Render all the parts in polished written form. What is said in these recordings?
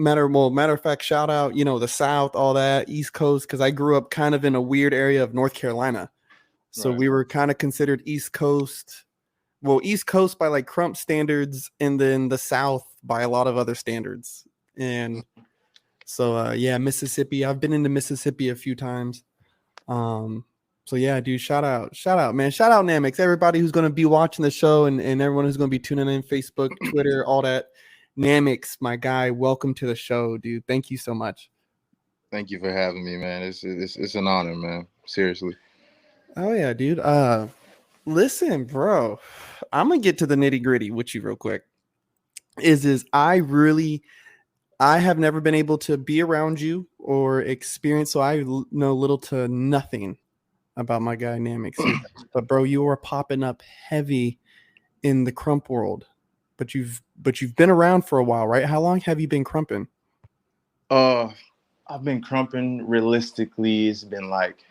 matter of fact, shout out, the South, all that, East Coast, because I grew up kind of in a weird area of North Carolina. So Right. we were kind of considered East Coast. Well, East Coast by like Crump standards, and then the South by a lot of other standards. And so, yeah, Mississippi. I've been into Mississippi a few times. So yeah, dude, shout out, man. Shout out Namix, everybody who's going to be watching the show and everyone who's going to be tuning in, Facebook, Twitter, all that. Namix, my guy, welcome to the show, dude. Thank you so much. Thank you for having me, man. It's an honor, man. Seriously. Oh yeah, dude. Listen, bro, I'm gonna get to the nitty gritty with you real quick. I have never been able to be around you or experience, so I know little to nothing about my guy Namix here. But bro, you are popping up heavy in the crump world. But you've been around for a while, right? How long have you been crumping? I've been crumping realistically. It's been like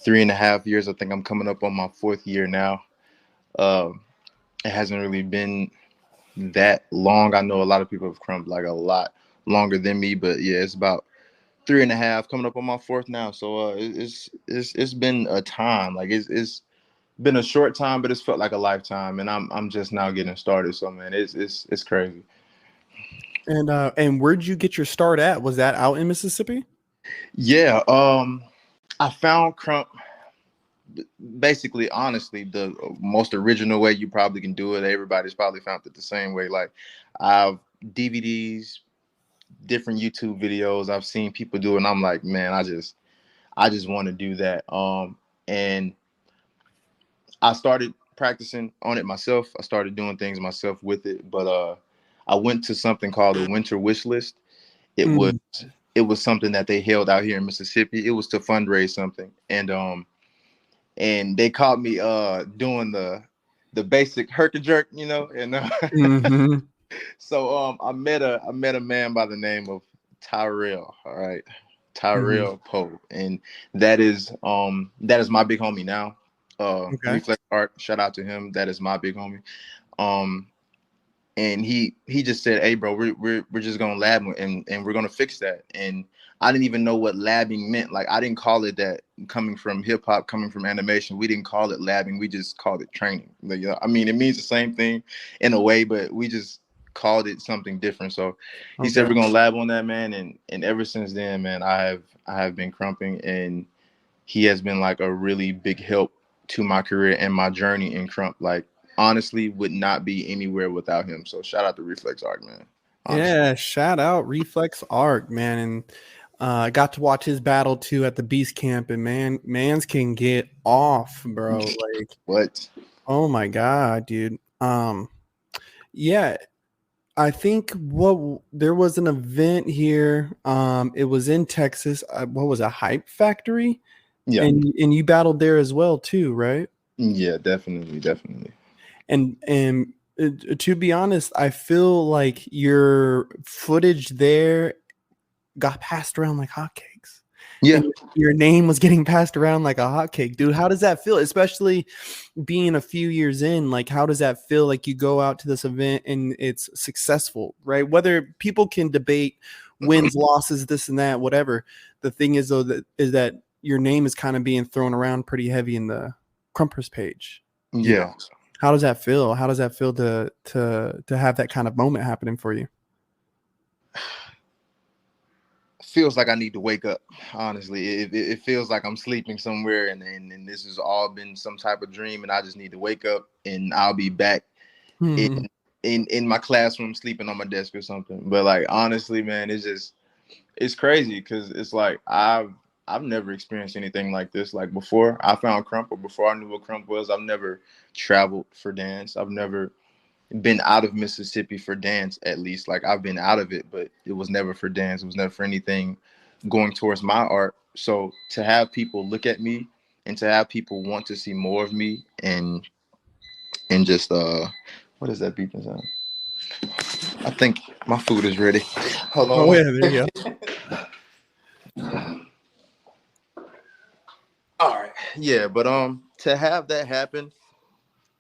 3.5 years. I think I'm coming up on my 4th year now. It hasn't really been that long. I know a lot of people have crumped like a lot longer than me, but yeah, it's about 3.5, coming up on my 4th now. So it's been a time. Like it's been a short time, but it's felt like a lifetime, and I'm just now getting started. So man, it's crazy. And where'd you get your start at? Was that out in Mississippi? Yeah, I found crump basically, honestly, the most original way you probably can do it. Everybody's probably found it the same way. Like I've DVDs, different YouTube videos. I've seen people do it, and I'm like, man, I just want to do that. And I started practicing on it myself. I started doing things myself with it, but I went to something called a winter wish list. It was Mm. it was something that they held out here in Mississippi. It was to fundraise something, and they caught me doing the basic herky jerk, and Mm-hmm. so I met a man by the name of Tyrell. All right, Mm-hmm. Tyrell Poe, and that is my big homie now. Okay. Reflex Art, shout out to him. That is my big homie. Um, and he just said, "Hey, bro, we're just gonna lab and we're gonna fix that." And I didn't even know what labbing meant. Like I didn't call it that. Coming from hip hop, coming from animation, we didn't call it labbing. We just called it training. Like, I mean, it means the same thing in a way, but we just called it something different. So he said Okay. we're gonna lab on that, man. And ever since then, man, I have been crumping, and he has been like a really big help to my career and my journey in crump. Like honestly, would not be anywhere without him. So shout out to Reflex Art, man. Honestly. Yeah, shout out Reflex Arc, man. And I got to watch his battle too at the Beast Camp, and mans can get off, bro. Like, What? oh my god, dude. Yeah, I think there was an event here. It was in Texas. What was a Hype Factory, Yeah. and you battled there as well too, right? Yeah, definitely, definitely. And to be honest, I feel like your footage there got passed around like hotcakes. Yeah. And your name was getting passed around like a hotcake, dude. How does that feel? Especially being a few years in, like, how does that feel? Like you go out to this event and it's successful, right? Whether people can debate wins, losses, this and that, whatever. The thing is, though, that your name is kind of being thrown around pretty heavy in the Crumpers page. Yeah. How does that feel? How does that feel to have that kind of moment happening for you? Feels like I need to wake up. Honestly, it feels like I'm sleeping somewhere, and this has all been some type of dream, and I just need to wake up, and I'll be back in Mm-hmm. in my classroom, sleeping on my desk or something. But like honestly, man, it's crazy because it's like I've never experienced anything like this. Like before I found crump, or before I knew what crump was, I've never traveled for dance. I've never been out of Mississippi for dance, at least. Like I've been out of it, but it was never for dance. It was never for anything going towards my art. So to have people look at me and to have people want to see more of me and just what is that beeping sound? I think my food is ready. Hold Oh on. yeah, there you All right. Yeah, but to have that happen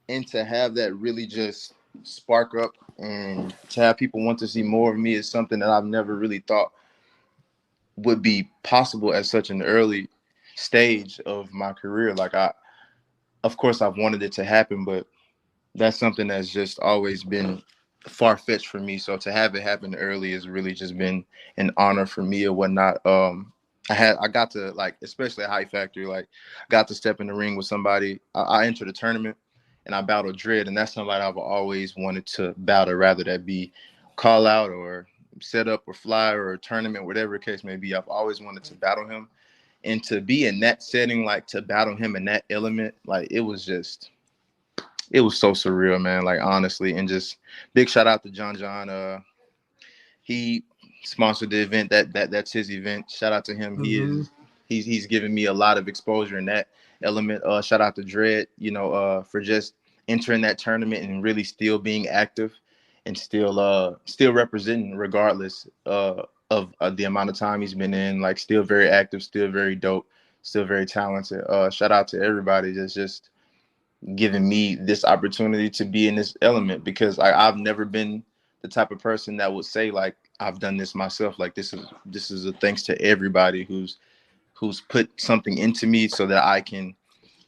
and to have that really just spark up and to have people want to see more of me is something that I've never really thought would be possible at such an early stage of my career. Like of course, I've wanted it to happen, but that's something that's just always been far fetched for me. So to have it happen early has really just been an honor for me or whatnot. I got to, like, especially at Hype Factory, like, got to step in the ring with somebody. I entered a tournament and I battled Dread, and that's somebody I've always wanted to battle, rather that be call out or set up or fly or a tournament, whatever the case may be. I've always wanted to battle him, and to be in that setting, like to battle him in that element, like it was so surreal, man. Like, honestly, and just big shout out to John. He sponsored the event. That's his event. Shout out to him. Mm-hmm. He's given me a lot of exposure in that element. Shout out to Dredd, for just entering that tournament and really still being active and still representing regardless of the amount of time he's been in. Like, still very active, still very dope, still very talented. Shout out to everybody that's just giving me this opportunity to be in this element, because I've never been the type of person that would say, like, I've done this myself. Like, this is a thanks to everybody who's put something into me so that I can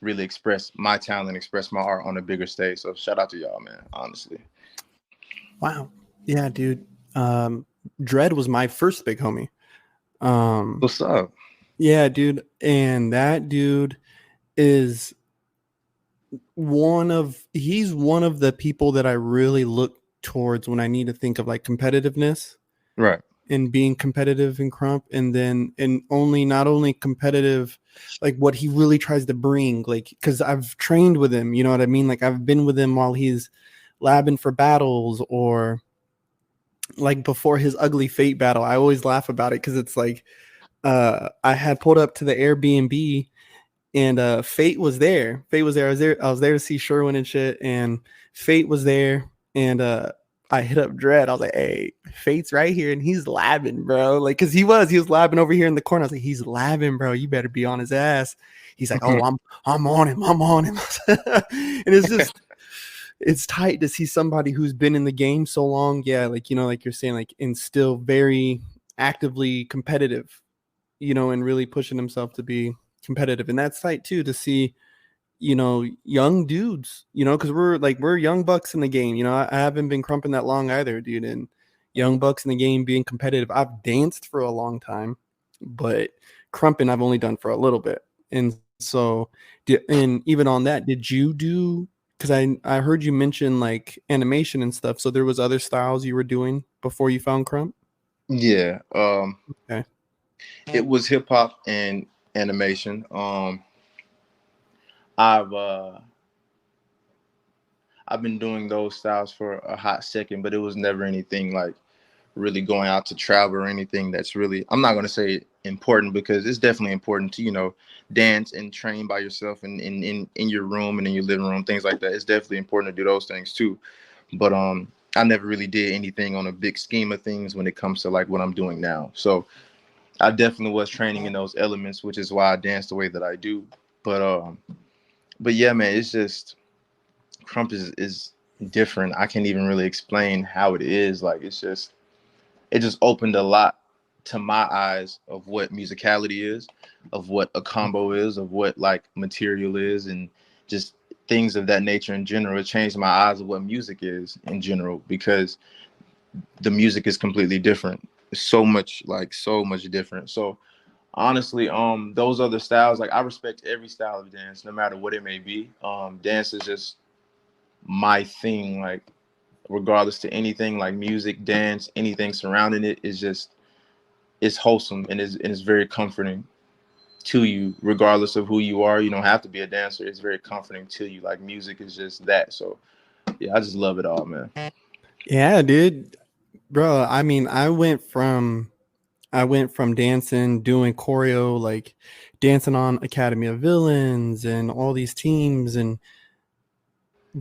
really express my talent, express my art on a bigger stage. So shout out to y'all, man, honestly. Wow. Yeah, dude. Dread was my first big homie. What's up? Yeah, dude. And that dude is he's one of the people that I really look towards when I need to think of like competitiveness, Right? And being competitive in Crump, and not only competitive, like what he really tries to bring, like, because I've trained with him, you know what I mean? Like, I've been with him while he's labbing for battles, or like before his Ugly Fate battle. I always laugh about it because it's like I had pulled up to the Airbnb, and Fate was there. Fate was there. I was there to see Sherwin and shit, and Fate was there. And I hit up Dread. I was like, "Hey, Fate's right here," and he's labbing, bro. Like, cause he was labbing over here in the corner. I was like, "He's labbing, bro. You better be on his ass." He's like, "Oh, I'm on him. I'm on him." And it's just, it's tight to see somebody who's been in the game so long. Yeah, like, like you're saying, like, and still very actively competitive, and really pushing himself to be competitive. And that's tight too, to see, young dudes, because we're young bucks in the game. I haven't been crumping that long either, dude. And young bucks in the game being competitive. I've danced for a long time, but crumping I've only done for a little bit. And so, and even on that, did you do? Because I heard you mention like animation and stuff. So there was other styles you were doing before you found crump. Yeah. Okay. It was hip hop and animation. I've been doing those styles for a hot second, but it was never anything like really going out to travel or anything that's really, I'm not going to say important, because it's definitely important to, dance and train by yourself and in your room and in your living room, things like that. It's definitely important to do those things too. But I never really did anything on a big scheme of things when it comes to like what I'm doing now. So I definitely was training in those elements, which is why I dance the way that I do. But yeah, man, it's just, crump is different. I can't even really explain how it is. Like, it just opened a lot to my eyes of what musicality is, of what a combo is, of what like material is, and just things of that nature in general. It changed my eyes of what music is in general, because the music is completely different. It's so much different. So honestly, those other styles, like, I respect every style of dance, no matter what it may be. Dance is just my thing, like, regardless to anything, like music, dance, anything surrounding it is just, it's wholesome and it's very comforting to you, regardless of who you are. You don't have to be a dancer. It's very comforting to you. Like, music is just that. So yeah, I just love it all, man. Yeah, dude, bro. I mean, I went from dancing, doing choreo, like dancing on Academy of Villains and all these teams, and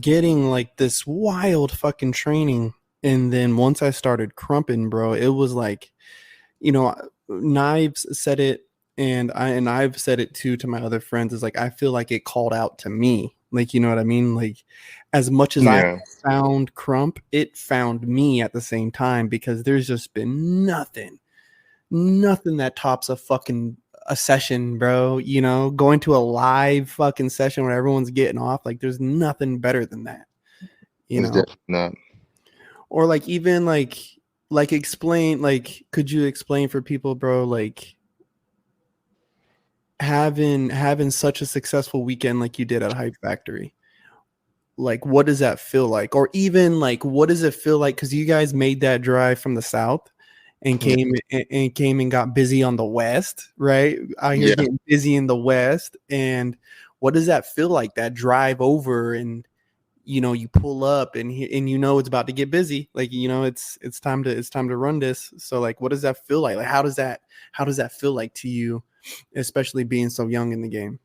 getting like this wild fucking training. And then once I started crumping, bro, it was like, Knives said it, and I've said it too to my other friends, is like, I feel like it called out to me. Like, you know what I mean? Like, as much as I Yeah. found Crump, it found me at the same time, because there's just been nothing that tops a session, bro. You know, going to a live fucking session where everyone's getting off, like there's nothing better than that, you It's know? definitely not. Or like, even like explain, like, could you explain for people, bro, like having such a successful weekend like you did at Hype Factory? Like, what does that feel like? Or even like, what does it feel like? Because you guys made that drive from the south and Yeah. came and got busy on the west, right? Out here Yeah. getting busy in the west. And what does that feel like? That drive over, and you know, you pull up and you know it's about to get busy. Like, you know, it's time to run this. So like, what does that feel like? Like, how does that feel like to you, especially being so young in the game?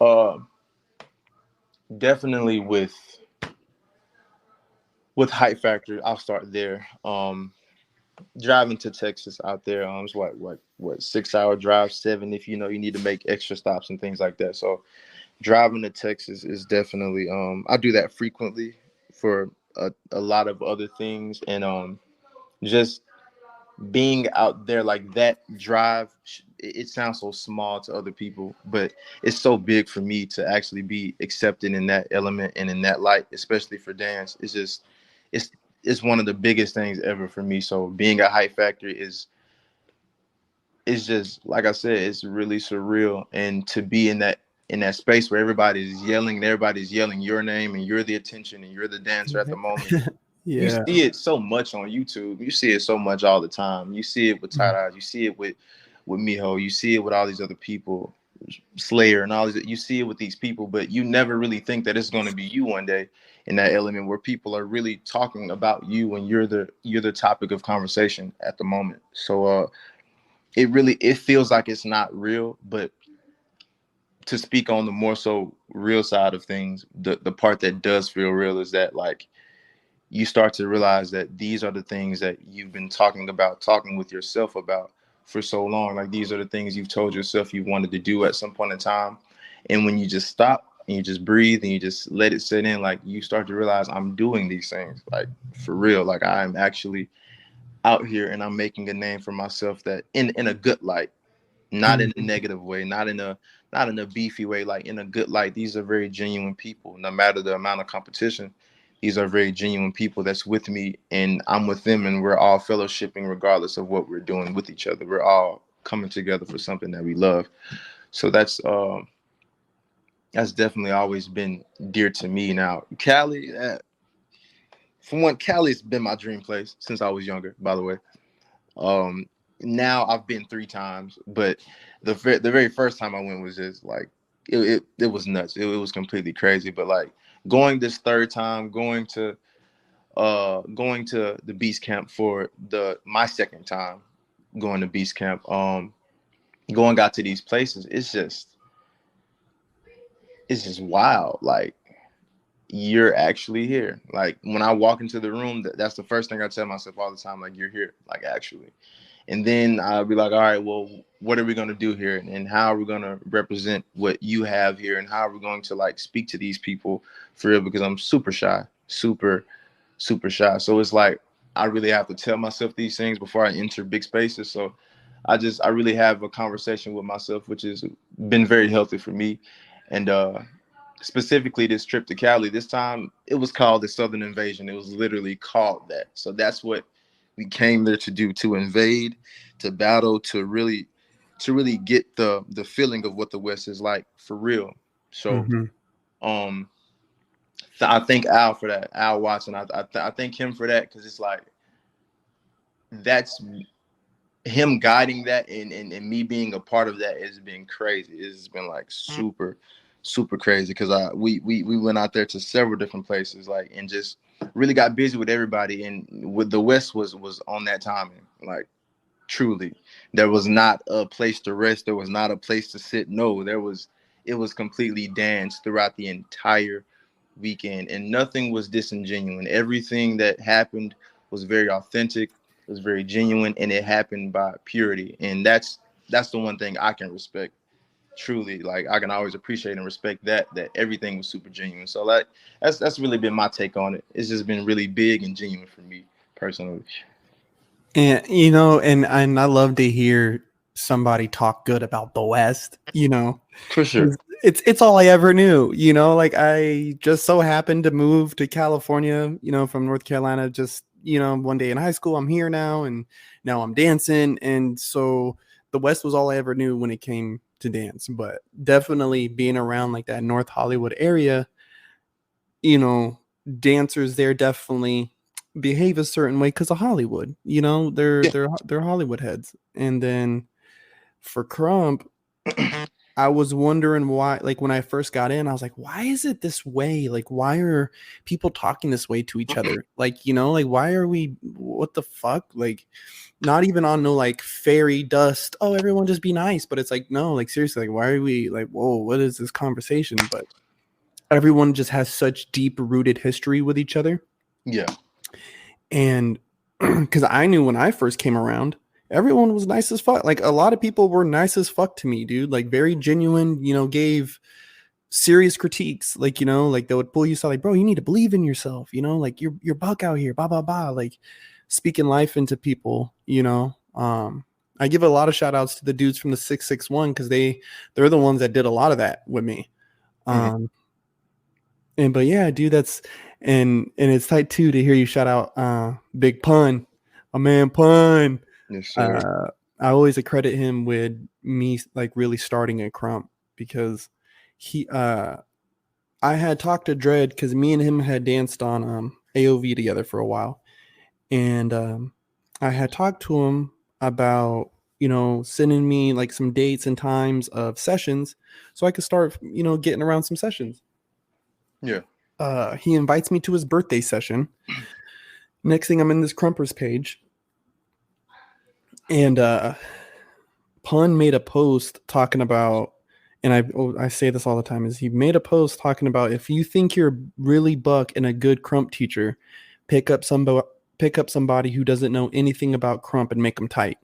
Uh, Definitely with Hype Factor, I'll start there. Driving to Texas out there, it's what 6 hour drive, 7 if you know you need to make extra stops and things like that. So driving to Texas is definitely I do that frequently for a lot of other things, and just being out there like that drive, it sounds so small to other people, but it's so big for me to actually be accepted in that element and in that light, especially for dance. It's just it's it's one of the biggest things ever for me. So being a Hype Factory is it's just like I said, it's really surreal. And to be in that space where everybody's yelling and everybody's yelling your name and you're the attention and you're the dancer at the moment. You Yeah. see it so much on YouTube. You see it so much all the time. You see it with Tight Eyes. You see it with Miho. You see it with all these other people, Slayer and all these. You see it with these people, but you never really think that it's going to be you one day in that element where people are really talking about you and you're the topic of conversation at the moment. So it feels like it's not real, but to speak on the more so real side of things, the part that does feel real is that like you start to realize that these are the things that you've been talking with yourself about for so long. Like these are the things you've told yourself you wanted to do at some point in time. And when you just stop and you just breathe and you just let it sit in, like you start to realize I'm doing these things like for real. Like I'm actually out here and I'm making a name for myself that in a good light, not in a negative way, not in a beefy way, like in a good light. These are very genuine people, no matter the amount of competition. These are very genuine people that's with me and I'm with them, and we're all fellowshipping regardless of what we're doing with each other. We're all coming together for something that we love. So that's definitely always been dear to me. Now Cali, for one, Cali's been my dream place since I was younger, by the way. um Now I've been 3 times, but the very first time I went was just like it was nuts. It was completely crazy. But like going this third time, going to the Beast Camp for the my second time going to Beast Camp, going out to these places, it's just wild. Like you're actually here. Like when I walk into the room, that's the first thing I tell myself all the time. Like you're here. Like actually. And then I'll be like, all right, well, what are we going to do here? And how are we going to represent what you have here? And how are we going to like speak to these people for real? Because I'm super shy, super shy. So it's like, I really have to tell myself these things before I enter big spaces. So I really have a conversation with myself, which has been very healthy for me. And specifically this trip to Cali, this time it was called the Southern Invasion. It was literally called that. So that's what we came there to do, to invade, to battle, to really get the feeling of what the West is like for real. So Mm-hmm. um I thank Al for that, Al Watson. I thank him for that, because it's like that's him guiding that, and me being a part of that has been crazy. It's been like super crazy, because we went out there to several different places, like, and just really got busy with everybody, and with the West was on that timing, like truly. There was not a place to rest, there was not a place to sit. No, it was completely dance throughout the entire weekend, and nothing was disingenuous. Everything that happened was very authentic, it was very genuine, and it happened by purity. And that's the one thing I can respect truly, like I can always appreciate and respect that everything was super genuine. So like that's really been my take on it. It's just been really big and genuine for me personally. And you know, and I love to hear somebody talk good about the West, you know. For sure. It's all I ever knew, you know, like I just so happened to move to California, you know, from North Carolina just, you know, one day in high school. I'm here now and now I'm dancing, and so the West was all I ever knew when it came to dance. But definitely being around like that North Hollywood area, you know, dancers there definitely behave a certain way because of Hollywood. You know, Yeah. they're Hollywood heads. And then for Crump, I was wondering why, like when I first got in, I was like, why is it this way? Like, why are people talking this way to each other? Like, you know, like why are we, what the fuck? Like, not even on no like fairy dust. Oh, everyone just be nice. But it's like, no, like seriously, like why are we like, whoa, what is this conversation? But everyone just has such deep rooted history with each other. Yeah. And because I knew when I first came around, everyone was nice as fuck. Like a lot of people were nice as fuck to me, dude. Like very genuine, you know, gave serious critiques. Like, you know, like they would pull you aside, like, bro, you need to believe in yourself, you know, like you're buck out here, blah, blah, blah. Like speaking life into people, you know. I give a lot of shout outs to the dudes from the 661 because they're the ones that did a lot of that with me. And but yeah, dude, that's and it's tight too to hear you shout out Big Pun, a man Pun. Yes, sir. I always accredit him with me like really starting at Crump because he I had talked to Dread because me and him had danced on AOV together for a while. And I had talked to him about, you know, sending me like some dates and times of sessions so I could start, you know, getting around some sessions. Yeah. He invites me to his birthday session. Next thing, I'm in this Crumpers page, and Pun made a post talking about, and I say this all the time, is he made a post talking about if you think you're really buck and a good Crump teacher, pick up somebody who doesn't know anything about Crump and make them tight.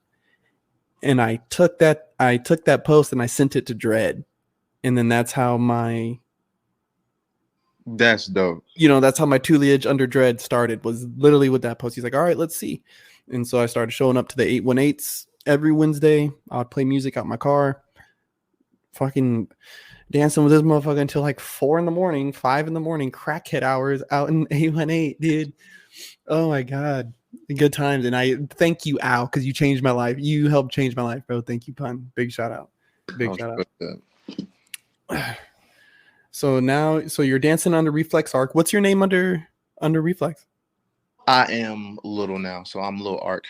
And I took that post and I sent it to Dread, and then that's how my That's dope. you know, that's how my tutelage under Dread started, was literally with that post. He's like, all right, let's see. And so I started showing up to the 818s every Wednesday. I would play music out my car, fucking dancing with this motherfucker until like 4 in the morning, 5 in the morning, crackhead hours out in 818, dude. Oh my God. Good times. And I thank you, Al, because you changed my life. You helped change my life, bro. Thank you, Pun. Big shout out. Big shout out. So now, so you're dancing under Reflex Arc. What's your name under Reflex? I am Little now, so I'm Little Arc.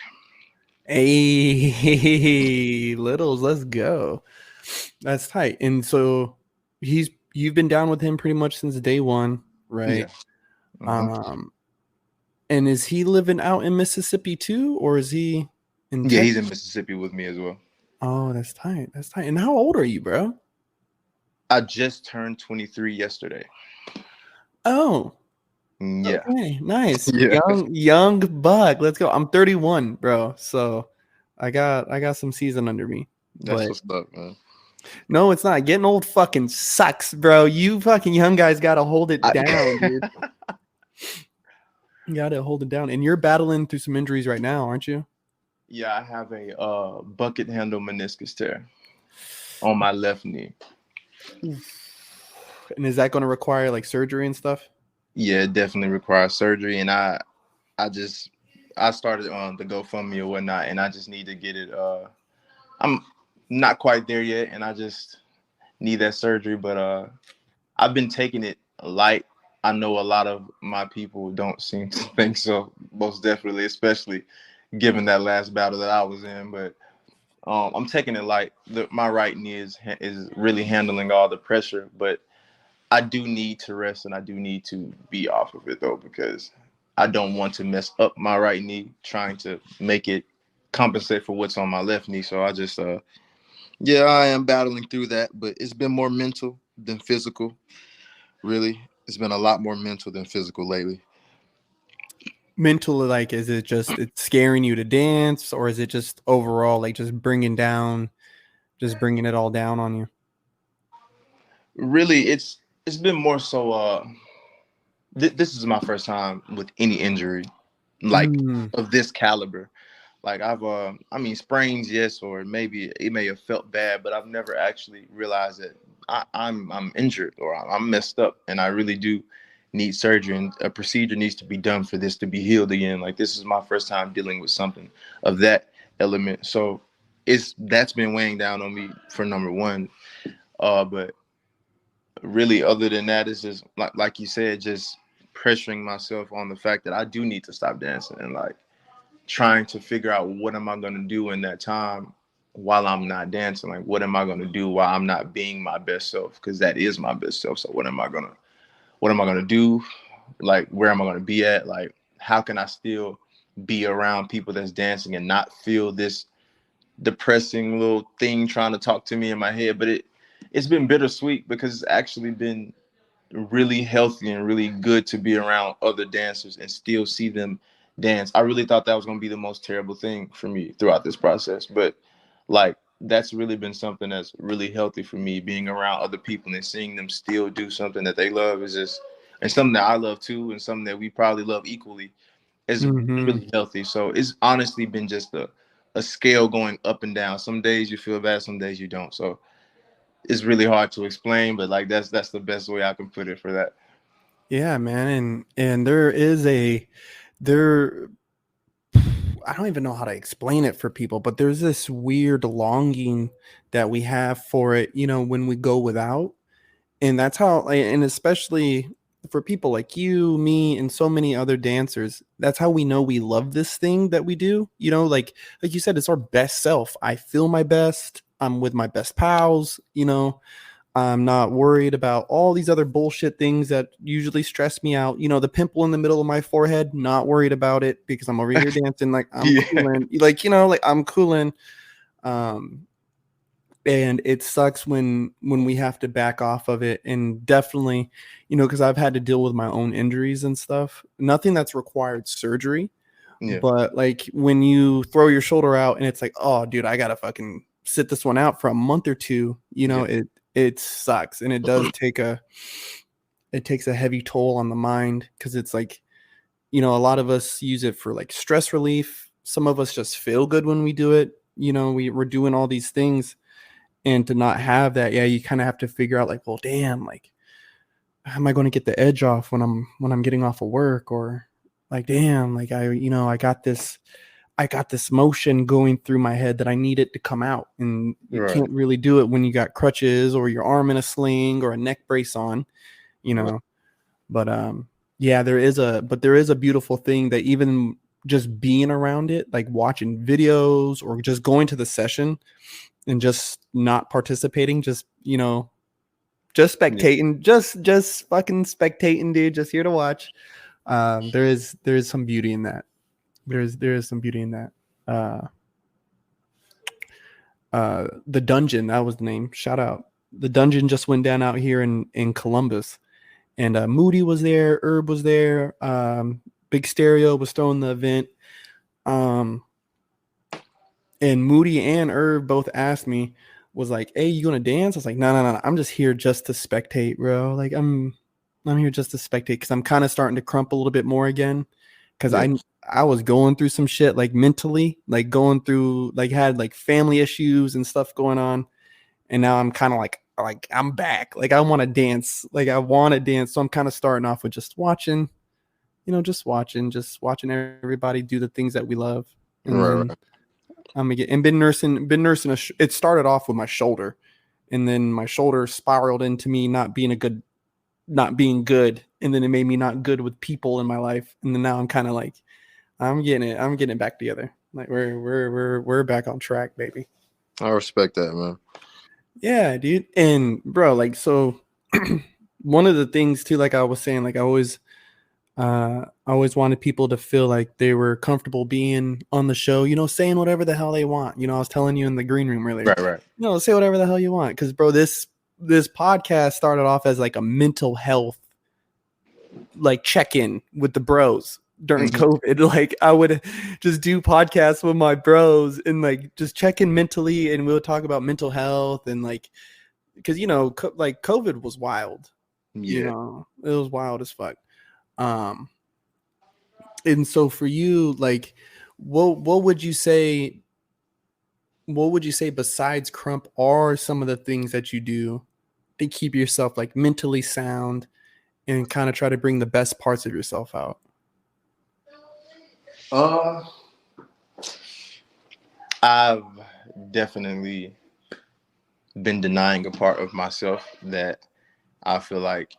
Hey, Littles, let's go. That's tight. And so you've been down with him pretty much since day one, right? Yeah. Mm-hmm. And is he living out in Mississippi too, or is he in Yeah, Texas? he's in Mississippi with me as well. Oh, that's tight. That's tight. And how old are you, bro? I just turned 23 yesterday. Oh, yeah. Okay, nice. Yeah. Young buck. Let's go. I'm 31, bro. So I got some season under me. That's what's up, man. No, it's not. Getting old fucking sucks, bro. You fucking young guys gotta hold it down, dude. You gotta hold it down. And you're battling through some injuries right now, aren't you? Yeah, I have a bucket handle meniscus tear on my left knee. And is that going to require like surgery and stuff? Yeah, it definitely requires surgery. And I started on the GoFundMe or whatnot, and I just need to get it. I'm not quite there yet, and I just need that surgery. But I've been taking it light. I know a lot of my people don't seem to think so, most definitely, especially given that last battle that I was in. But I'm taking it light. My right knee is really handling all the pressure, but I do need to rest and I do need to be off of it though, because I don't want to mess up my right knee trying to make it compensate for what's on my left knee. So I just, yeah, I am battling through that, but it's been more mental than physical. Really, it's been a lot more mental than physical lately. Mental, like, is it just it's scaring you to dance, or is it just overall like just bringing it all down on you? really, it's been more so. This is my first time with any injury, like Mm, of this caliber. Like I mean, sprains, yes, or maybe it may have felt bad, but I've never actually realized that I'm injured or I'm messed up, and I really do need surgery, and a procedure needs to be done for this to be healed again. Like this is my first time dealing with something of that element, so that's been weighing down on me for number one. But really, other than that, it's just like you said, just pressuring myself on the fact that I do need to stop dancing and like trying to figure out what am I going to do in that time while I'm not dancing. Like what am I going to do while I'm not being my best self, because that is my best self. So what am I going to do? Like where am I going to be at? Like how can I still be around people that's dancing and not feel this depressing little thing trying to talk to me in my head? But it's been bittersweet because it's actually been really healthy and really good to be around other dancers and still see them dance. I really thought that was going to be the most terrible thing for me throughout this process, but like that's really been something that's really healthy for me, being around other people and seeing them still do something that they love is just, and something that I love too, and something that we probably love equally, is mm-hmm. really healthy. So it's honestly been just a scale going up and down. Some days you feel bad, some days you don't. So it's really hard to explain, but like that's the best way I can put it for that. Yeah, man, and there is there. I don't even know how to explain it for people, but there's this weird longing that we have for it, when we go without. And that's how, and especially for people like you, me, and so many other dancers, that's how we know we love this thing that we do. Like you said, it's our best self. I feel my best. I'm with my best pals. I'm not worried about all these other bullshit things that usually stress me out. The pimple in the middle of my forehead, not worried about it because I'm over here dancing. Like I'm Yeah. cooling. Like I'm cooling. Um, and it sucks when we have to back off of it. And definitely, because I've had to deal with my own injuries and stuff. Nothing that's required surgery, Yeah. but like when you throw your shoulder out and it's like, oh, dude, I gotta fucking sit this one out for a month or two. Yeah. It sucks, and it takes a heavy toll on the mind because it's like, a lot of us use it for like stress relief. Some of us just feel good when we do it. We're doing all these things, and to not have that, yeah, you kind of have to figure out like, well, damn, like, how am I going to get the edge off when I'm getting off of work, or like, damn, like I got this motion going through my head that I need it to come out. And you Right. can't really do it when you got crutches or your arm in a sling or a neck brace on, Right. but yeah, there is a beautiful thing that even just being around it, like watching videos or just going to the session and just not participating, just Yeah. spectating, just fucking spectating, dude, just here to watch. There is some beauty in that. There is some beauty in that. The dungeon, that was the name. Shout out. The dungeon just went down out here in Columbus, and Moody was there, Herb was there, Big Stereo was throwing the event. And Moody and Herb both asked me, was like, "Hey, you gonna dance?" I was like, "No. I'm just here just to spectate, bro. Like I'm here just to spectate because I'm kind of starting to crump a little bit more again because Yeah. I was going through some shit like mentally, like going through like had like family issues and stuff going on, and now I'm kind of like I'm back. Like I want to dance. Like I want to dance. So I'm kind of starting off with just watching, just watching everybody do the things that we love, and Right. then Right. I'm gonna get and been nursing it started off with my shoulder, and then my shoulder spiraled into me not being good, and then it made me not good with people in my life, and then now I'm kind of like I'm getting it back together. Like we're back on track, baby. I respect that, man. Yeah, dude. And bro, like, so one of the things too, like I was saying, like I always wanted people to feel like they were comfortable being on the show, saying whatever the hell they want. I was telling you in the green room earlier, Right. Right. say whatever the hell you want. Cause bro, this podcast started off as like a mental health, like check-in with the bros during Mhm. COVID. Like I would just do podcasts with my bros and like just check in mentally, and we'll talk about mental health and like because like COVID was wild. Yeah. It was wild as fuck. And so for you, like, what would you say? What would you say besides Crump are some of the things that you do to keep yourself like mentally sound and kind of try to bring the best parts of yourself out? I've definitely been denying a part of myself that I feel like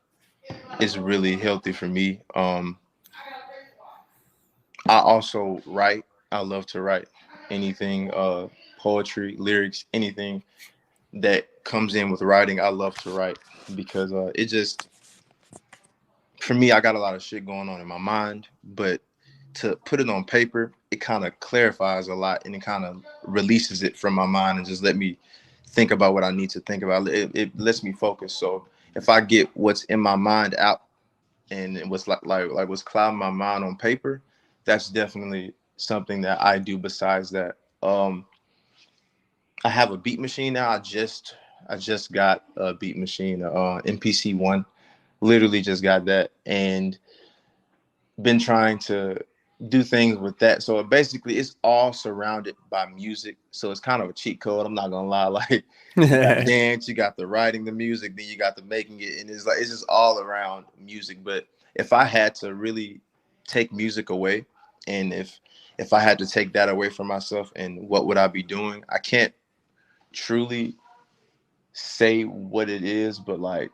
is really healthy for me. I also write. I love to write anything, poetry, lyrics, anything that comes in with writing. I love to write because it just, for me, I got a lot of shit going on in my mind, but to put it on paper, it kind of clarifies a lot and it kind of releases it from my mind and just let me think about what I need to think about. It lets me focus. So if I get what's in my mind out and it was like what's clouding my mind on paper, that's definitely something that I do. Besides that, I have a beat machine now. I just got a beat machine, MPC-1. Literally just got that and been trying to do things with that. So basically it's all surrounded by music. So it's kind of a cheat code. I'm not gonna lie. Like you got dance, you got the writing the music, then you got the making it, and it's like it's just all around music. But if I had to really take music away, and if I had to take that away from myself, and what would I be doing? I can't truly say what it is, but like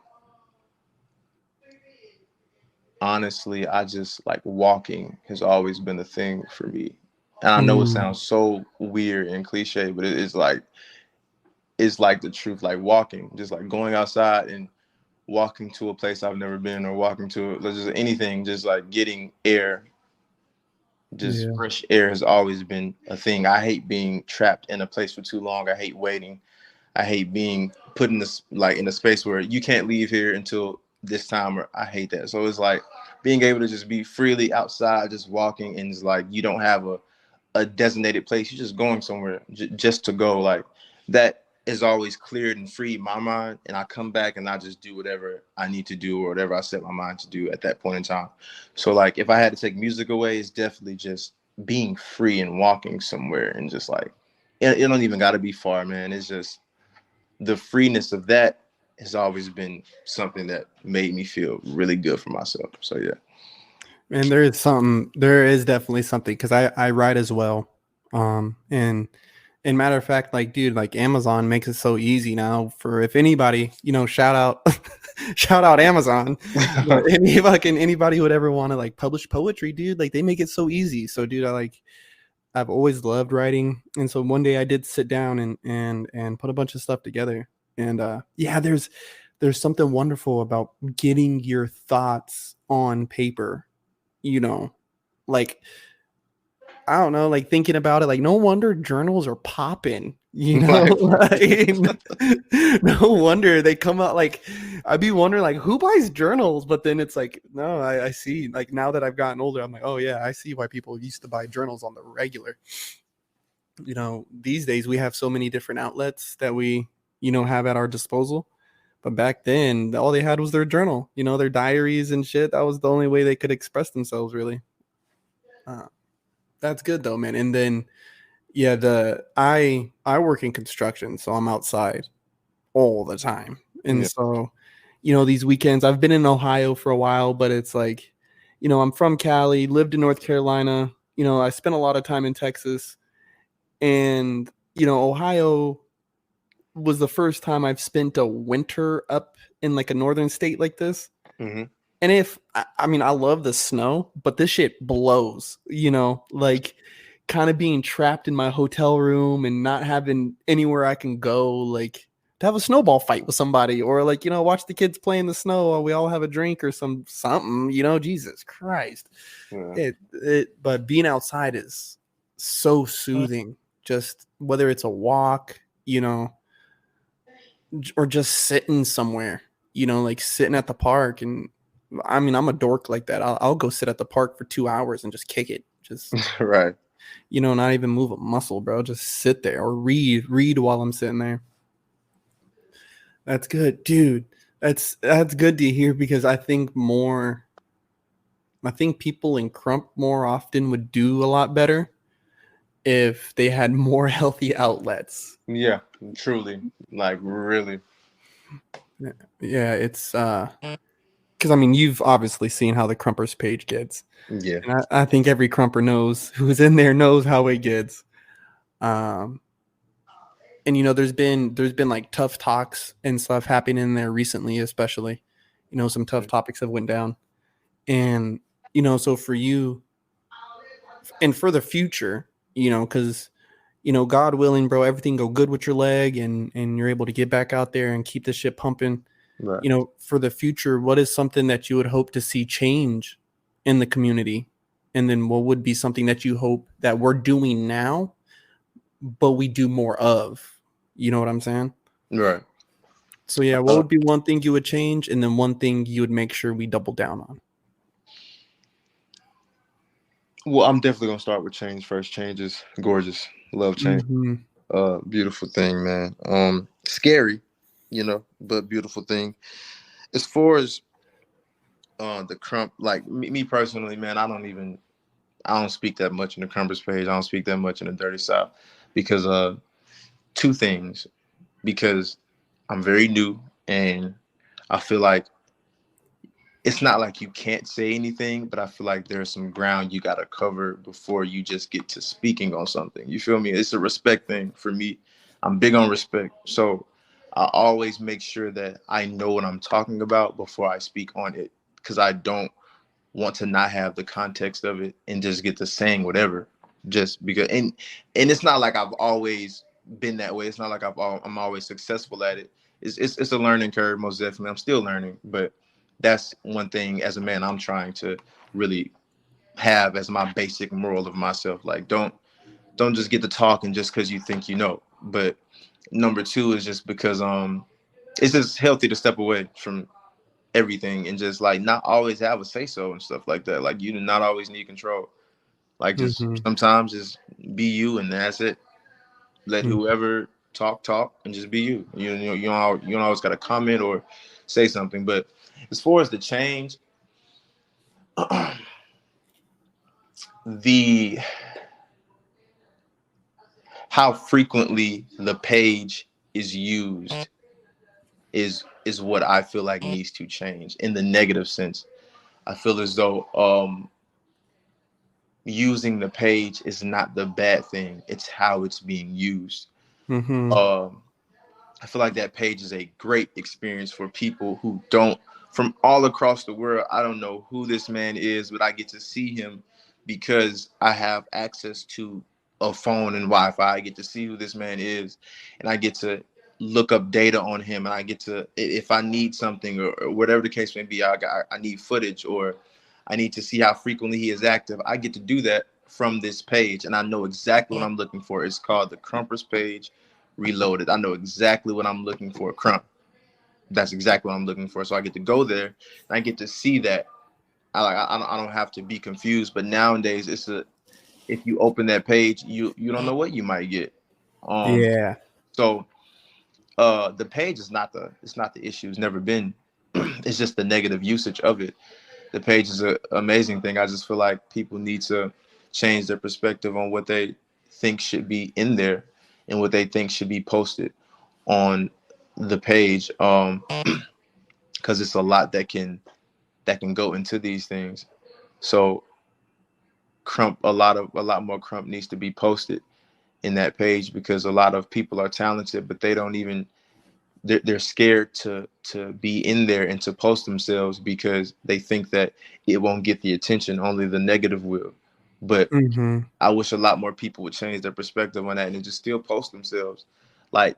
honestly, I just like walking has always been a thing for me. And I know it sounds so weird and cliche, but it's like the truth. Like walking, just like going outside and walking to a place I've never been, or walking to just anything, just like getting air. Just fresh air has always been a thing. I hate being trapped in a place for too long. I hate waiting. I hate being put in this like in a space where you can't leave here until this time. Or I hate that. So it's like being able to just be freely outside, just walking, and it's like you don't have a designated place. You're just going somewhere just to go. Like that is always cleared and freed my mind, and I come back and I just do whatever I need to do or whatever I set my mind to do at that point in time. So like if I had to take music away, it's definitely just being free and walking somewhere, and just like it don't even got to be far, man. It's just the freeness of that has always been something that made me feel really good for myself. So yeah. And there is definitely something, because I write as well. And matter of fact, like, dude, like Amazon makes it so easy now for, if anybody, shout out, shout out Amazon. But anybody who would ever want to like publish poetry, dude, like they make it so easy. So dude, I've always loved writing. And so one day I did sit down and put a bunch of stuff together. And yeah, there's something wonderful about getting your thoughts on paper, like, I don't know, like thinking about it, like no wonder journals are popping, like, no wonder they come out. Like I'd be wondering like who buys journals, but then it's like, no, I see, like now that I've gotten older, I'm like, oh yeah, I see why people used to buy journals on the regular. These days we have so many different outlets that we, have at our disposal. But back then, all they had was their journal, their diaries and shit. That was the only way they could express themselves, really. That's good though, man. And then, yeah, I work in construction, so I'm outside all the time. And so, these weekends, I've been in Ohio for a while, but it's like, I'm from Cali, lived in North Carolina. I spent a lot of time in Texas, and Ohio was the first time I've spent a winter up in like a northern state like this. Mm-hmm. And I mean, I love the snow, but this shit blows, like kind of being trapped in my hotel room and not having anywhere I can go, like to have a snowball fight with somebody, or like, watch the kids play in the snow while we all have a drink or something, Jesus Christ. Yeah. But being outside is so soothing, just whether it's a walk, or just sitting somewhere, like sitting at the park. And I mean, I'm a dork like that. I'll go sit at the park for 2 hours and just kick it. Just right. Not even move a muscle, bro. Just sit there or read while I'm sitting there. That's good, dude. That's good to hear because I think people in Crump more often would do a lot better if they had more healthy outlets. Yeah, truly, like really. Yeah, it's because I mean you've obviously seen how the Crumpers page gets, Yeah, and I think every Crumper knows who's in there knows how it gets. Um, and there's been like tough talks and stuff happening in there recently, especially, some tough topics have went down, and so for you and for the future, because God willing, bro, everything go good with your leg, and you're able to get back out there and keep the shit pumping. right. For the future, what is something that you would hope to see change in the community? And then what would be something that you hope that we're doing now, but we do more of? You know what I'm saying? Right. So yeah, what Uh, would be one thing you would change, and then one thing you would make sure we double down on? well, I'm definitely gonna start with change first. Change is gorgeous. Love change. Mm-hmm. Beautiful thing, man. Scary, but beautiful thing. As far as the crump, like me personally, man, I don't speak that much in the Crumpers page. I don't speak that much in the Dirty South because two things. Because I'm very new and I feel like it's not like you can't say anything, but I feel like there's some ground you got to cover before you just get to speaking on something. You feel me? It's a respect thing for me. I'm big on respect. So I always make sure that I know what I'm talking about before I speak on it because I don't want to not have the context of it and just get to saying whatever just because and it's not like I've always been that way. It's not like I'm always successful at it. It's a learning curve, most definitely. I'm still learning, but that's one thing as a man I'm trying to really have as my basic moral of myself. Like don't just get to talking just because you think you know. But number two is just because it's just healthy to step away from everything and just like not always have a say so and stuff like that. Like you do not always need control. Like just Mm-hmm. sometimes just be you and that's it. Let whoever talk and just be you. You don't always got to comment or say something. But as far as the change, the how frequently the page is used is what I feel like needs to change in the negative sense. I feel as though using the page is not the bad thing. It's how it's being used. Mm-hmm. Um, I feel like that page is a great experience for people who don't from all across the world. I don't know who this man is, but I get to see him because I have access to a phone and Wi-Fi. I get to see who this man is, and I get to look up data on him, and I get to if I need something or whatever the case may be, I need footage or I need to see how frequently he is active. I get to do that from this page, and I know exactly what I'm looking for. It's called the Crumpers page reloaded. I know exactly what I'm looking for. Crump. That's exactly what I'm looking for. So I get to go there and I get to see that. I don't have to be confused. But nowadays, if you open that page, you don't know what you might get. Um. Yeah. So the page is not the issue. It's never been. It's just the negative usage of it. The page is an amazing thing. I just feel like people need to change their perspective on what they think should be in there and what they think should be posted on the page because it's a lot that can go into these things. So a lot more crump needs to be posted in that page because a lot of people are talented but they don't even they're scared to be in there and to post themselves because they think that it won't get the attention, only the negative will. But Mm-hmm. I wish a lot more people would change their perspective on that and just still post themselves. Like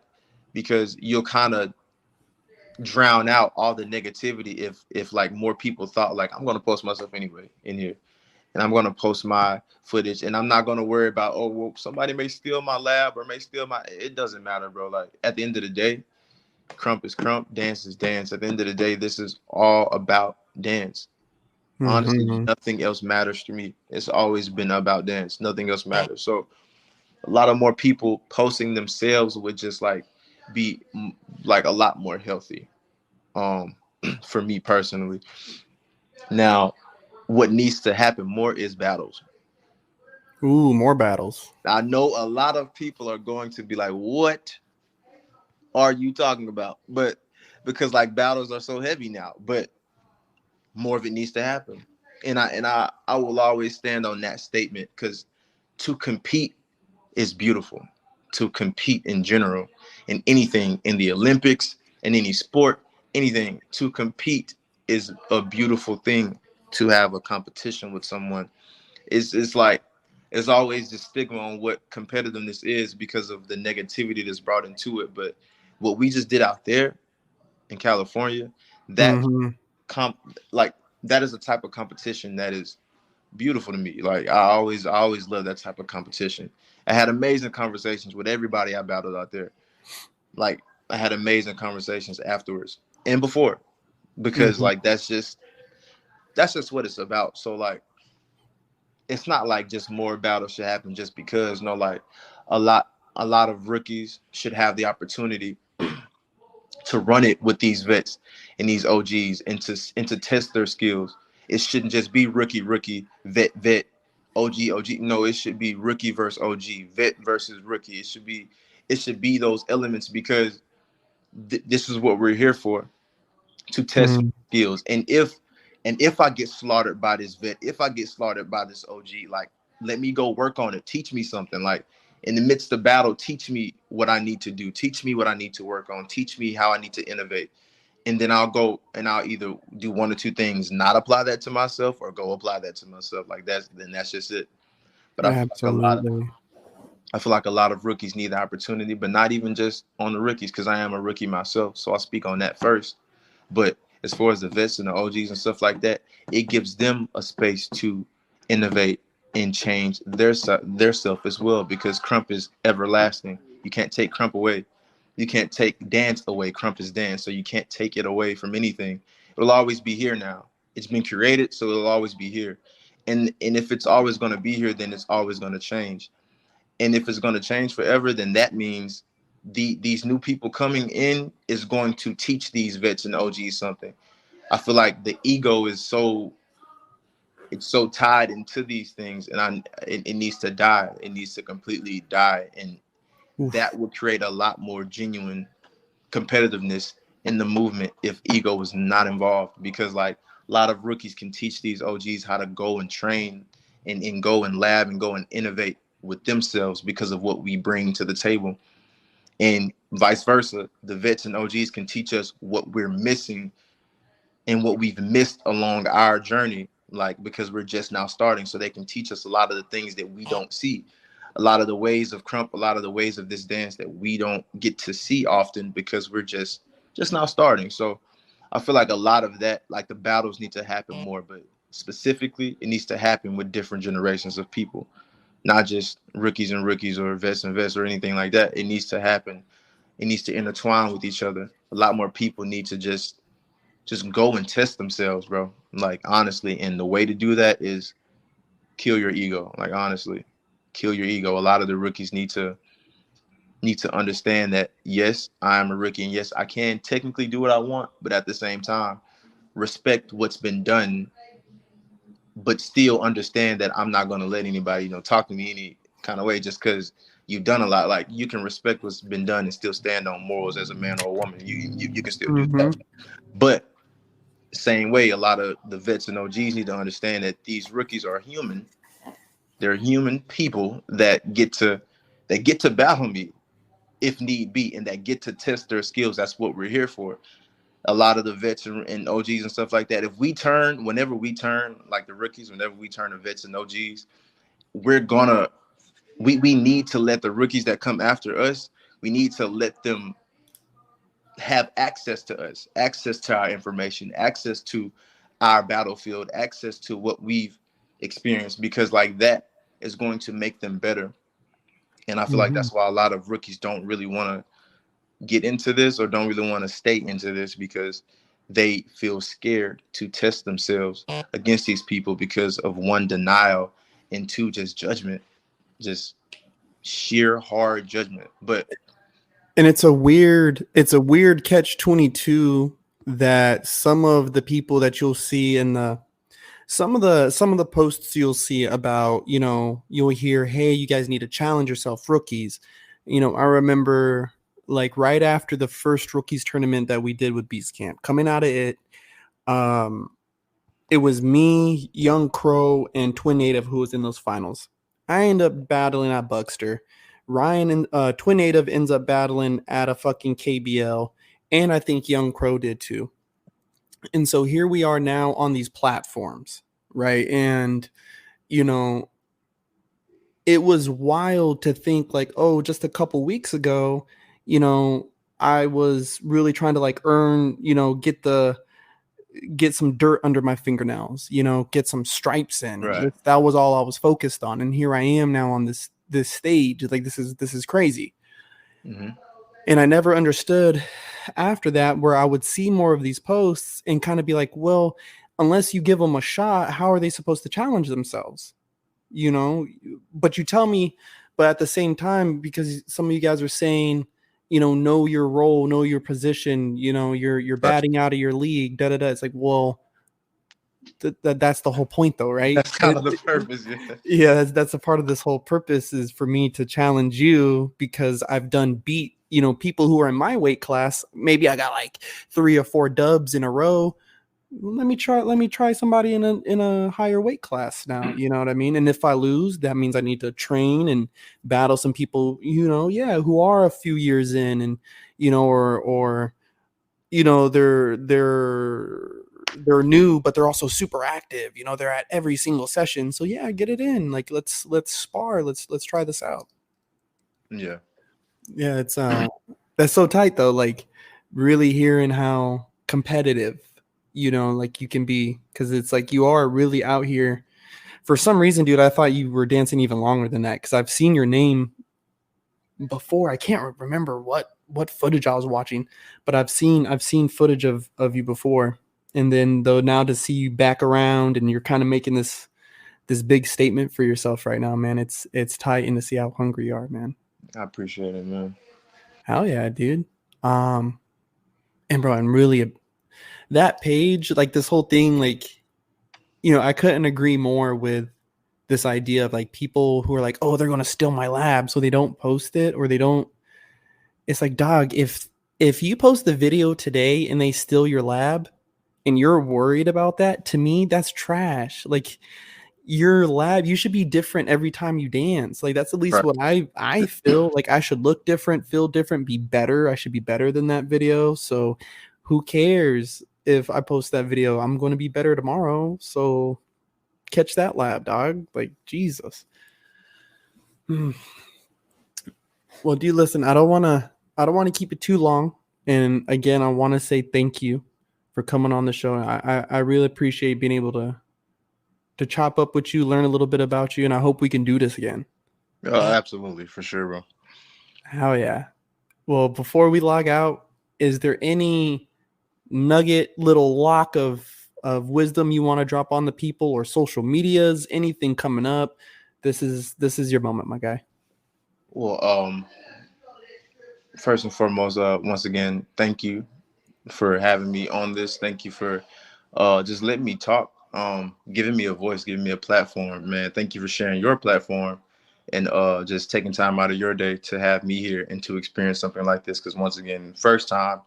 because you'll kind of drown out all the negativity if like more people thought like I'm gonna post myself anyway in here and I'm gonna post my footage and I'm not gonna worry about oh well somebody may steal my lab or may steal my it doesn't matter, bro. Like at the end of the day, crump is crump, dance is dance. At the end of the day, this is all about dance. Honestly, Mm-hmm. nothing else matters to me. It's always been about dance. Nothing else matters. So a lot of more people posting themselves would just like be like a lot more healthy. Um, for me personally. Now, what needs to happen more is battles. Ooh, more battles. I know a lot of people are going to be like, "What are you talking about?" But because like battles are so heavy now, but more of it needs to happen. And I will always stand on that statement because to compete is beautiful. To compete in general, in anything, in the Olympics, in any sport, anything, to compete is a beautiful thing. To have a competition with someone, it's like it's always the stigma on what competitiveness is because of the negativity that's brought into it. But what we just did out there in California, that Mm-hmm. comp like that is a type of competition that is beautiful to me. Like I always love that type of competition. I had amazing conversations with everybody I battled out there. Like I had amazing conversations afterwards and before because Mm-hmm. like that's just what it's about. So like it's not like just more battles should happen just because no, like a lot a lot of rookies should have the opportunity to run it with these vets and these OGs and to test their skills. It shouldn't just be rookie, vet, OG. No, it should be rookie versus OG, vet versus rookie. It should be those elements because this is what we're here for, to test Mm-hmm. skills. And if I get slaughtered by this vet, if I get slaughtered by this OG, like let me go work on it. Teach me something. Like in the midst of battle, teach me what I need to do. Teach me what I need to work on. Teach me how I need to innovate. And then I'll go and I'll either do one or two things, not apply that to myself or go apply that to myself. Like that's just it. But Absolutely. I feel like a lot of rookies need the opportunity, but not even just on the rookies, because I am a rookie myself. So I'll speak on that first. But as far as the vets and the OGs and stuff like that, it gives them a space to innovate and change their self as well, because Crump is everlasting. You can't take Crump away. You can't take dance away. Crump is dance, so you can't take it away from anything. It'll always be here now. It's been curated, so it'll always be here. And if it's always going to be here, then it's always going to change. And if it's going to change forever, then that means these new people coming in is going to teach these vets and OGs something. I feel like the ego is so tied into these things, and it needs to die. It needs to completely die, and Oof. that would create a lot more genuine competitiveness in the movement if ego was not involved. Because like a lot of rookies can teach these OGs how to go and train and go and lab and go and innovate with themselves because of what we bring to the table. And vice versa, the vets and OGs can teach us what we're missing and what we've missed along our journey, like because we're just now starting. So they can teach us a lot of the things that we don't see, a lot of the ways of Crump, a lot of the ways of this dance that we don't get to see often because we're just now starting. So I feel like a lot of that, like the battles need to happen more, but specifically it needs to happen with different generations of people, not just rookies or vets and vets or anything like that. It needs to happen. It needs to intertwine with each other. A lot more people need to just go and test themselves, bro. Like honestly, and the way to do that is kill your ego. Like honestly, kill your ego. A lot of the rookies need to understand that yes, I am a rookie, and yes, I can technically do what I want, but at the same time, respect what's been done, but still understand that I'm not gonna let anybody, talk to me any kind of way just because you've done a lot. Like you can respect what's been done and still stand on morals as a man or a woman. You can still do Mm-hmm. that. But same way, a lot of the vets and OGs need to understand that these rookies are human. They're human people that get to battle me if need be, and that get to test their skills. That's what we're here for. A lot of the vets and OGs and stuff like that. Whenever we turn, like the rookies, whenever we turn to vets and OGs, we're gonna we need to let the rookies that come after us. We need to let them have access to us, access to our information, access to our battlefield, access to what we've experienced, because like that is going to make them better. And I feel like Mm-hmm. that's why a lot of rookies don't really want to get into this or don't really want to stay into this, because they feel scared to test themselves against these people because of one, denial, and two, just judgment, just sheer hard judgment. But And it's a weird catch 22 that some of the people that you'll see in the some of the posts you'll see about, you know, you'll hear, hey, you guys need to challenge yourself, rookies. You know, I remember like right after the first rookies tournament that we did with Beast Camp, coming out of it, um, it was me, Young Crow, and Twin Native who was in those finals. I end up battling at Buckster. Ryan and Twin Native ends up battling at a fucking KBL, and I think Young Crow did too. And so here we are now on these platforms, right? And you know, it was wild to think like, oh, just a couple weeks ago, you know, I was really trying to like earn, you know, get some dirt under my fingernails, you know, get some stripes in. Right. That was all I was focused on. And here I am now on this stage. Like this is crazy. Mm-hmm. And I never understood after that where I would see more of these posts and kind of be like, well, unless you give them a shot, how are they supposed to challenge themselves? You know, but you tell me, but at the same time, because some of you guys are saying, you know your role, know your position, you know, you're batting out of your league, da da da. It's like, well, that's the whole point though, right? That's kind of the purpose. Yeah. Yeah, that's a part of this whole purpose is for me to challenge you because I've done beat, you know, people who are in my weight class. Maybe I got like 3 or 4 dubs in a row. Let me try somebody in a higher weight class now, you know what I mean? And if I lose, that means I need to train and battle some people, you know, yeah, who are a few years in and you know, or you know, they're new, but they're also super active. You know, they're at every single session. So yeah, get it in. Like let's spar. Let's try this out. Yeah. Yeah, it's that's so tight though. Like really hearing how competitive, you know, like you can be, because it's like you are really out here. For some reason, dude, I thought you were dancing even longer than that because I've seen your name before. I can't remember what footage I was watching, but I've seen footage of you before. And then though now to see you back around and you're kind of making this big statement for yourself right now, man. It's tight and to see how hungry you are, man. I appreciate it, man. Hell yeah, dude. And bro, I'm really that page, like this whole thing, like, you know, I couldn't agree more with this idea of like people who are like, oh, they're gonna steal my lab, so they don't post it or they don't. It's like, dog, if you post the video today and they steal your lab and you're worried about that, to me, that's trash. Like your lab, you should be different every time you dance. Like that's at least Right. what I feel like. I should look different, feel different, be better. I should be better than that video. So who cares if I post that video? I'm going to be better tomorrow. So catch that lab, dog. Like Jesus. Well, dude, listen, I don't want to keep it too long. And again, I want to say thank you for coming on the show. I really appreciate being able to chop up with you, learn a little bit about you, and I hope we can do this again. Absolutely, for sure, bro. Hell yeah. Well, before we log out, is there any nugget little lock of wisdom you want to drop on the people or social medias, anything coming up? This is your moment, my guy. Well, first and foremost, once again, thank you for having me on this. Thank you for just letting me talk, giving me a voice, giving me a platform, man. Thank you for sharing your platform and just taking time out of your day to have me here and to experience something like this. Because once again, first time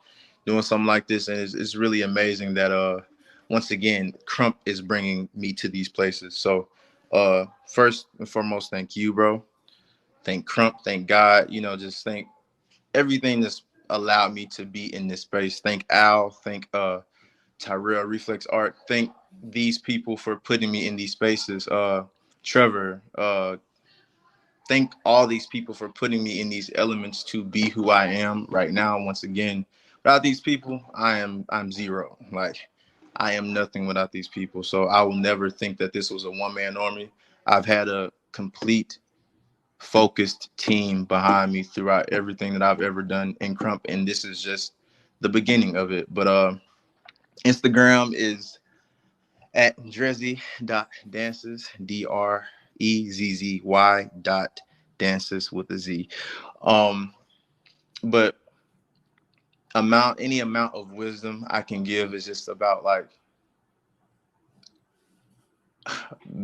doing something like this, and it's really amazing that once again, Crump is bringing me to these places. So first and foremost, thank you, bro. Thank Crump, thank God, you know, just thank everything that's allowed me to be in this space. Thank Al, thank Tyrell, Reflex Art. Thank these people for putting me in these spaces. Trevor, thank all these people for putting me in these elements to be who I am right now. Once again, without these people, I'm zero. Like I am nothing without these people. So I will never think that this was a one-man army. I've had a complete focused team behind me throughout everything that I've ever done in Crump, and this is just the beginning of it. But Instagram is at drezzy.dances, DREZZY.dances with a Z. But any amount of wisdom I can give is just about like,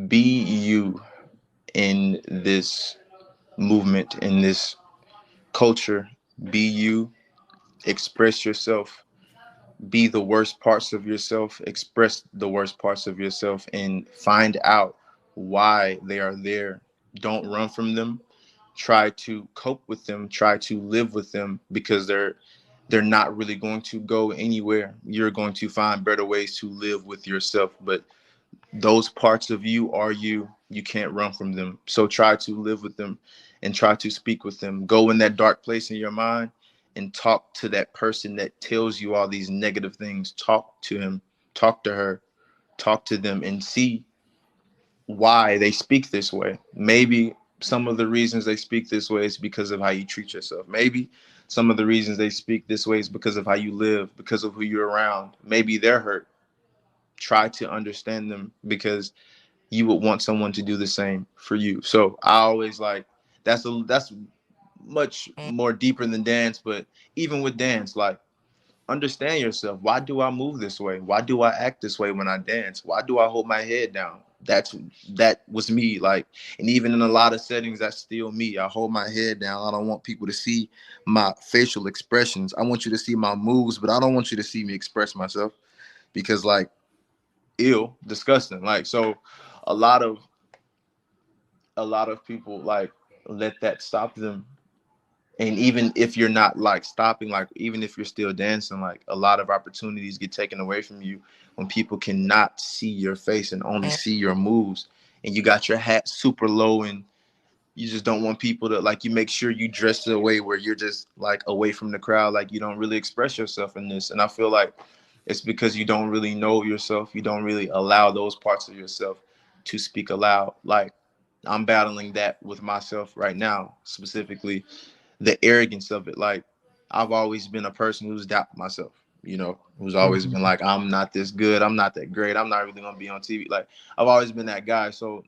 be you in this movement, in this culture. Be you, express yourself, be the worst parts of yourself, express the worst parts of yourself, and find out why they are there. Don't run from them. Try to cope with them, try to live with them, because they're not really going to go anywhere. You're going to find better ways to live with yourself. But those parts of you are you. You can't run from them. So try to live with them and try to speak with them. Go in that dark place in your mind and talk to that person that tells you all these negative things. Talk to him, talk to her, talk to them, and see why they speak this way. Maybe some of the reasons they speak this way is because of how you treat yourself. Maybe some of the reasons they speak this way is because of how you live, because of who you're around. Maybe they're hurt. Try to understand them, because you would want someone to do the same for you. So I always like, that's much more deeper than dance. But even with dance, like, understand yourself. Why do I move this way? Why do I act this way when I dance? Why do I hold my head down? That was me. Like, and even in a lot of settings, that's still me. I hold my head down. I don't want people to see my facial expressions. I want you to see my moves, but I don't want you to see me express myself, because like, ill, disgusting. Like, so a lot of people like let that stop them. And even if you're not like stopping, like even if you're still dancing, like a lot of opportunities get taken away from you when people cannot see your face and only see your moves. And you got your hat super low, and you just don't want people to, like, you make sure you dress in a way where you're just like away from the crowd, like you don't really express yourself in this. And I feel like it's because you don't really know yourself. You don't really allow those parts of yourself to speak aloud. Like, I'm battling that with myself right now, specifically the arrogance of it. Like, I've always been a person who's doubted myself, who's always been like, I'm not this good, I'm not that great, I'm not really gonna be on TV. Like, I've always been that guy. So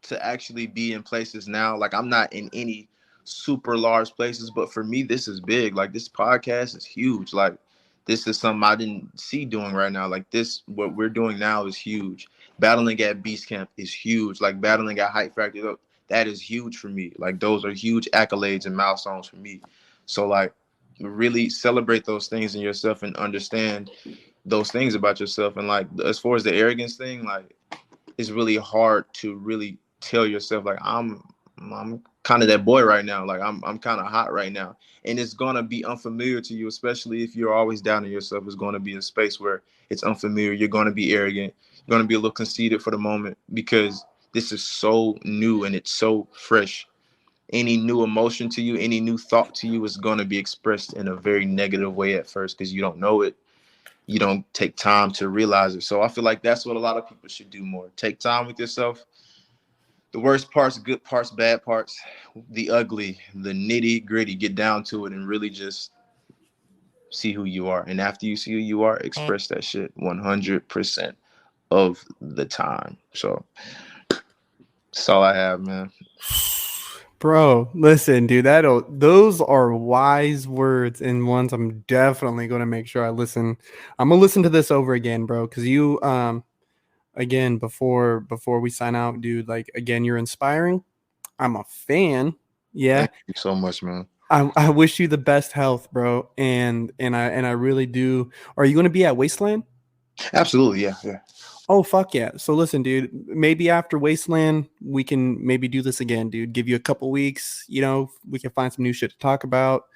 to actually be in places now, like, I'm not in any super large places, but for me, this is big. Like, this podcast is huge. Like, this is something I didn't see doing right now. Like, this, what we're doing now is huge. Battling at Beast Camp is huge. Like, battling at Hype Factory, that is huge for me. Like, those are huge accolades and milestones for me. So like, really celebrate those things in yourself and understand those things about yourself. And like, as far as the arrogance thing, like, it's really hard to really tell yourself like, I'm kind of that boy right now. Like, I'm kind of hot right now. And it's gonna be unfamiliar to you, especially if you're always doubting yourself. It's gonna be a space where it's unfamiliar. You're gonna be arrogant. You're gonna be a little conceited for the moment, because this is so new and it's so fresh. Any new emotion to you, any new thought to you is gonna be expressed in a very negative way at first, because you don't know it. You don't take time to realize it. So I feel like that's what a lot of people should do more. Take time with yourself. The worst parts, good parts, bad parts, the ugly, the nitty gritty, get down to it and really just see who you are. And after you see who you are, express that shit 100% of the time. So that's all I have, man. Bro, listen, dude, those are wise words, and ones I'm definitely going to make sure I listen. I'm going to listen to this over again, bro, cuz you again, before we sign out, dude, like, again, you're inspiring. I'm a fan. Yeah. Thank you so much, man. I wish you the best health, bro. And I really do. Are you going to be at Wasteland? Absolutely, yeah. Oh, fuck yeah. So listen, dude, maybe after Wasteland, we can maybe do this again, dude. Give you a couple weeks, we can find some new shit to talk about.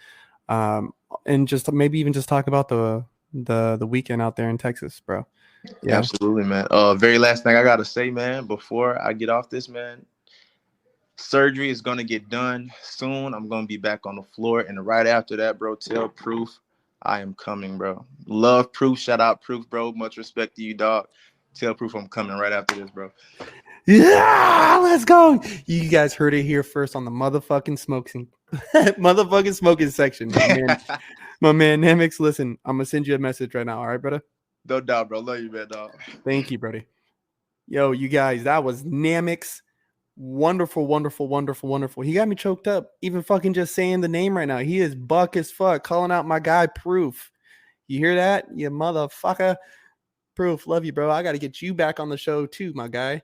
And just maybe even just talk about the weekend out there in Texas, bro. Yeah, absolutely, man. Very last thing I gotta say, man, before I get off this, man. Surgery is gonna get done soon. I'm gonna be back on the floor, and right after that, bro, tell Proof I am coming, bro. Love Proof. Shout out Proof, bro. Much respect to you, dog. Tell Proof I'm coming right after this, bro. Yeah, let's go. You guys heard it here first on the motherfucking smoking section. My man Namix, listen, I'm gonna send you a message right now. All right, brother? No doubt, bro. Love you, man, dog. Thank you, buddy. Yo, you guys, that was Namix. Wonderful, wonderful, wonderful, wonderful. He got me choked up. Even fucking just saying the name right now. He is buck as fuck. Calling out my guy Proof. You hear that? You motherfucker. Proof, love you, bro. I got to get you back on the show too, my guy.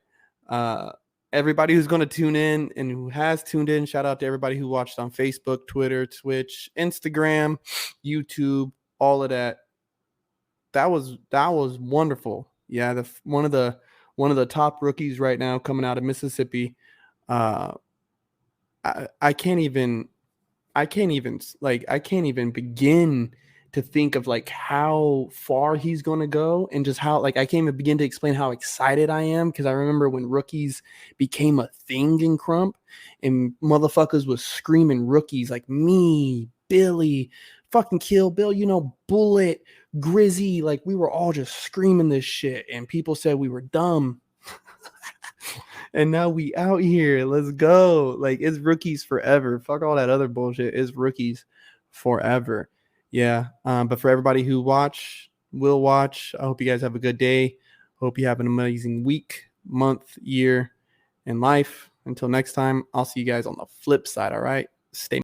Everybody who's going to tune in and who has tuned in, shout out to everybody who watched on Facebook, Twitter, Twitch, Instagram, YouTube, all of that. That was wonderful. Yeah, one of the top rookies right now coming out of Mississippi. I can't even begin to think of like how far he's going to go, and just how, like, I can't even begin to explain how excited I am, because I remember when rookies became a thing in Crump and motherfuckers was screaming rookies, like me, Billy, fucking Kill Bill, Bullet, Grizzy, like we were all just screaming this shit and people said we were dumb. And now we out here. Let's go. Like, it's rookies forever. Fuck all that other bullshit. It's rookies forever. Yeah. But for everybody who will watch, I hope you guys have a good day. Hope you have an amazing week, month, year, and life. Until next time, I'll see you guys on the flip side. All right. Stay